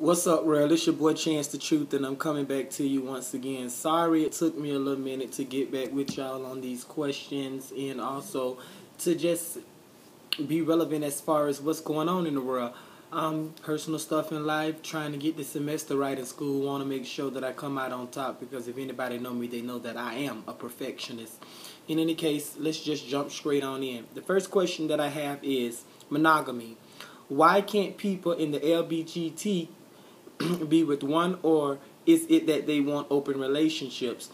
What's up, world? It's your boy ChanceTheTruth, and I'm coming back to you once again. Sorry it took me a little minute to get back with y'all on these questions and also to just be relevant as far as what's going on in the world. Personal stuff in life, trying to get the semester right in school, want to make sure that I come out on top because if anybody know me, they know that I am a perfectionist. In any case, let's just jump straight on in. The first question that I have is monogamy. Why can't people in the LGBT be with one, or is it that they want open relationships?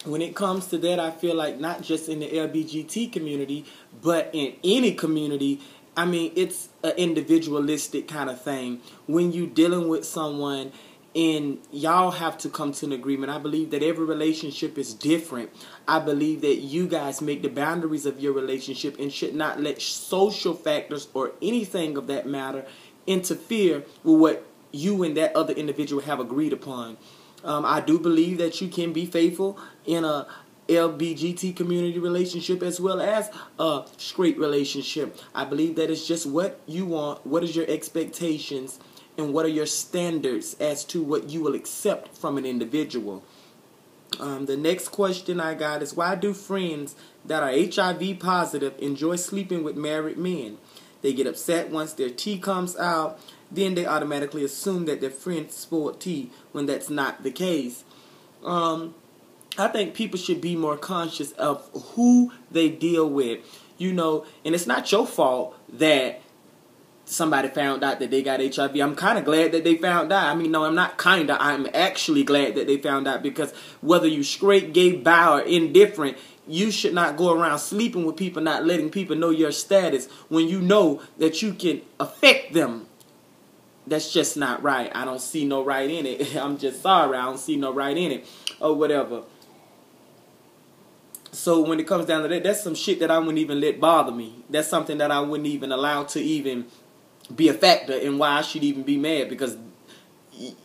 When it comes to that, I feel like not just in the LGBT community, but in any community, I mean, it's an individualistic kind of thing. When you're dealing with someone and y'all have to come to an agreement, I believe that every relationship is different. I believe that you guys make the boundaries of your relationship and should not let social factors or anything of that matter interfere with what you and that other individual have agreed upon. I do believe that you can be faithful in a LGBT community relationship as well as a straight relationship. I believe that it's just what you want, what is your expectations, and what are your standards as to what you will accept from an individual. The next question I got is, why do friends that are HIV positive enjoy sleeping with married men? They get upset once their tea comes out. Then they automatically assume that their friend spilled tea when that's not the case. I think people should be more conscious of who they deal with. You know, and it's not your fault that somebody found out that they got HIV. I'm kind of glad that they found out. I mean, no, I'm not kind of. I'm actually glad that they found out, because whether you straight, gay, bi, or indifferent, you should not go around sleeping with people, not letting people know your status when you know that you can affect them. That's just not right. I don't see no right in it. I'm just sorry. I don't see no right in it or whatever. So when it comes down to that, that's some shit that I wouldn't even let bother me. That's something that I wouldn't even allow to even be a factor in why I should even be mad, because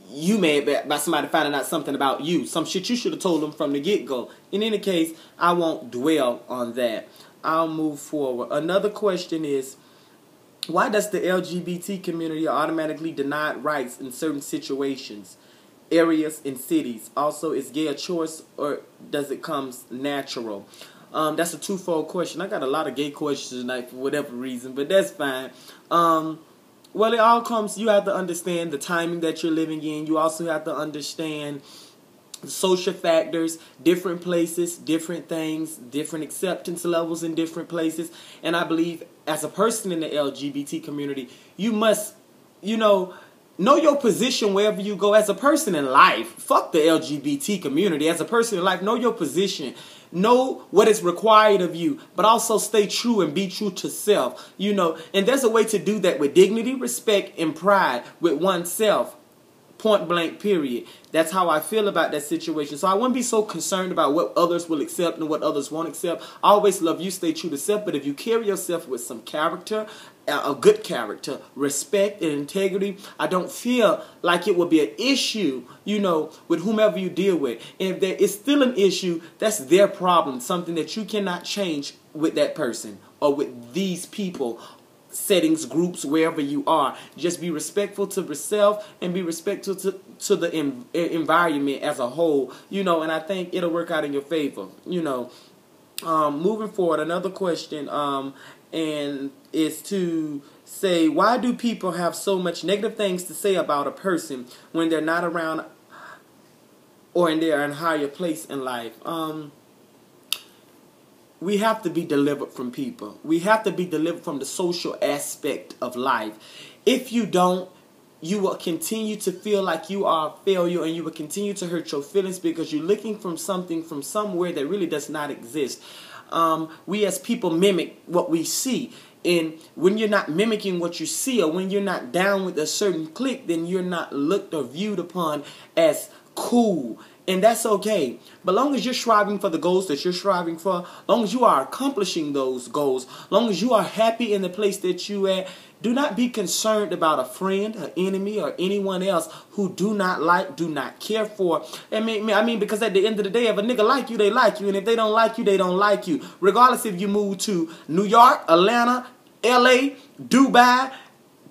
you mad by somebody finding out something about you. Some shit you should have told them from the get-go. In any case, I won't dwell on that. I'll move forward. Another question is, why does the LGBT community automatically deny rights in certain situations, areas, and cities? Also, is gay a choice, or does it come natural? That's a twofold question. I got a lot of gay questions tonight for whatever reason, but that's fine. Well, it all comes, you have to understand the timing that you're living in. You also have to understand social factors, different places, different things, different acceptance levels in different places. And I believe as a person in the LGBT community, you must, know your position wherever you go. As a person in life, fuck the LGBT community. As a person in life, know your position. Know what is required of you, but also stay true and be true to self. And there's a way to do that with dignity, respect, and pride with oneself. Point blank, period. That's how I feel about that situation. So I wouldn't be so concerned about what others will accept and what others won't accept. I always love you, stay true to self. But if you carry yourself with some character, a good character, respect, and integrity, I don't feel like it will be an issue, with whomever you deal with. And if there is still an issue, that's their problem. Something that you cannot change with that person or with these people, settings, groups, wherever you are. Just be respectful to yourself and be respectful to the environment as a whole, and I think it'll work out in your favor, Moving forward, another question, and is to say, why do people have so much negative things to say about a person when they're not around or they're in a higher place in life? We have to be delivered from people. We have to be delivered from the social aspect of life. If you don't, you will continue to feel like you are a failure, and you will continue to hurt your feelings because you're looking from something from somewhere that really does not exist. We as people mimic what we see. And when you're not mimicking what you see, or when you're not down with a certain clique, then you're not looked or viewed upon as cool. And that's okay. But long as you're striving for the goals that you're striving for, long as you are accomplishing those goals, long as you are happy in the place that you at, do not be concerned about a friend, an enemy, or anyone else who do not like, do not care for. I mean, because at the end of the day, if a nigga like you, they like you. And if they don't like you, they don't like you. Regardless if you move to New York, Atlanta, LA, Dubai,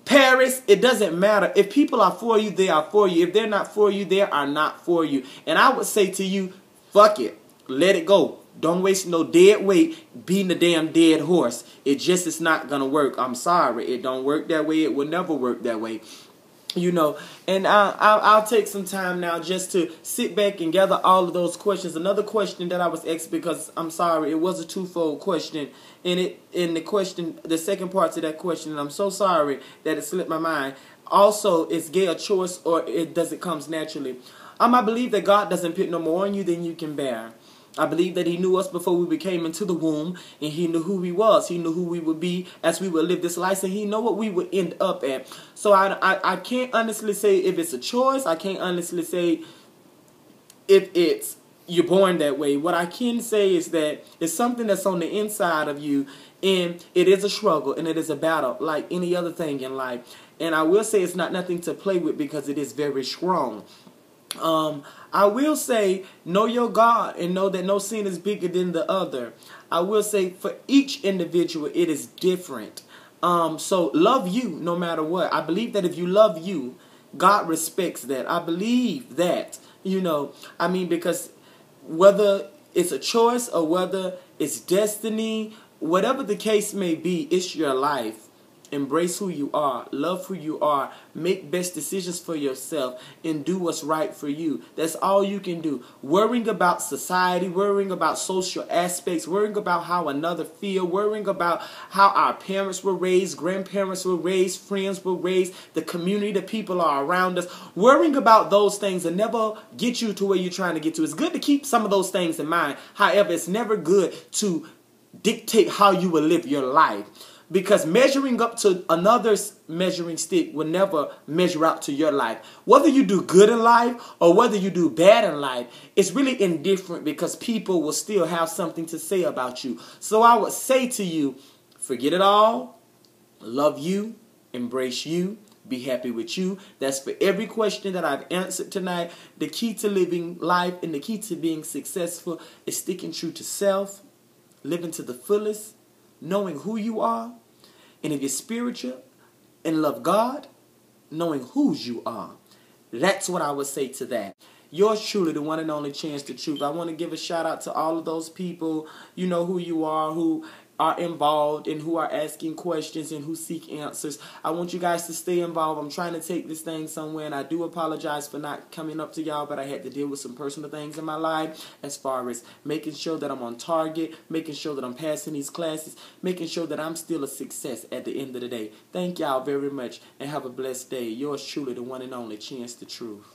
Paris, it doesn't matter. If people are for you, they are for you. If they're not for you, they are not for you. And I would say to you, fuck it. Let it go. Don't waste no dead weight beating the damn dead horse. It just is not going to work. I'm sorry. It don't work that way. It will never work that way. You know, and I'll take some time now just to sit back and gather all of those questions. Another question that I was asked, because I'm sorry, it was a twofold question. And the second part to that question, and I'm so sorry that it slipped my mind. Also, is gay a choice, or does it comes naturally? I believe that God doesn't put no more on you than you can bear. I believe that he knew us before we came into the womb, and he knew who we was. He knew who we would be as we would live this life, and he know what we would end up at. So I can't honestly say if it's a choice. I can't honestly say if it's you're born that way. What I can say is that it's something that's on the inside of you, and it is a struggle, and it is a battle like any other thing in life. And I will say it's not nothing to play with, because it is very strong. I will say, know your God and know that no sin is bigger than the other. I will say for each individual, it is different. So love you no matter what. I believe that if you love you, God respects that. I believe that, because whether it's a choice or whether it's destiny, whatever the case may be, it's your life. Embrace who you are. Love who you are. Make best decisions for yourself and do what's right for you. That's all you can do. Worrying about society, worrying about social aspects, worrying about how another feel, worrying about how our parents were raised, grandparents were raised, friends were raised, the community, the people are around us. Worrying about those things will never get you to where you're trying to get to. It's good to keep some of those things in mind. However, it's never good to dictate how you will live your life. Because measuring up to another's measuring stick will never measure out to your life. Whether you do good in life or whether you do bad in life, it's really indifferent, because people will still have something to say about you. So I would say to you, forget it all. Love you. Embrace you. Be happy with you. That's for every question that I've answered tonight. The key to living life and the key to being successful is sticking true to self, living to the fullest, knowing who you are, and if you're spiritual and love God, knowing whose you are. That's what I would say to that. Yours truly, the one and only Chance the Truth. I want to give a shout out to all of those people, you know who you are, who are involved and who are asking questions and who seek answers. I want you guys to stay involved. I'm trying to take this thing somewhere, and I do apologize for not coming up to y'all, but I had to deal with some personal things in my life as far as making sure that I'm on target, making sure that I'm passing these classes, making sure that I'm still a success at the end of the day. Thank y'all very much, and have a blessed day. Yours truly, the one and only Chance the Truth.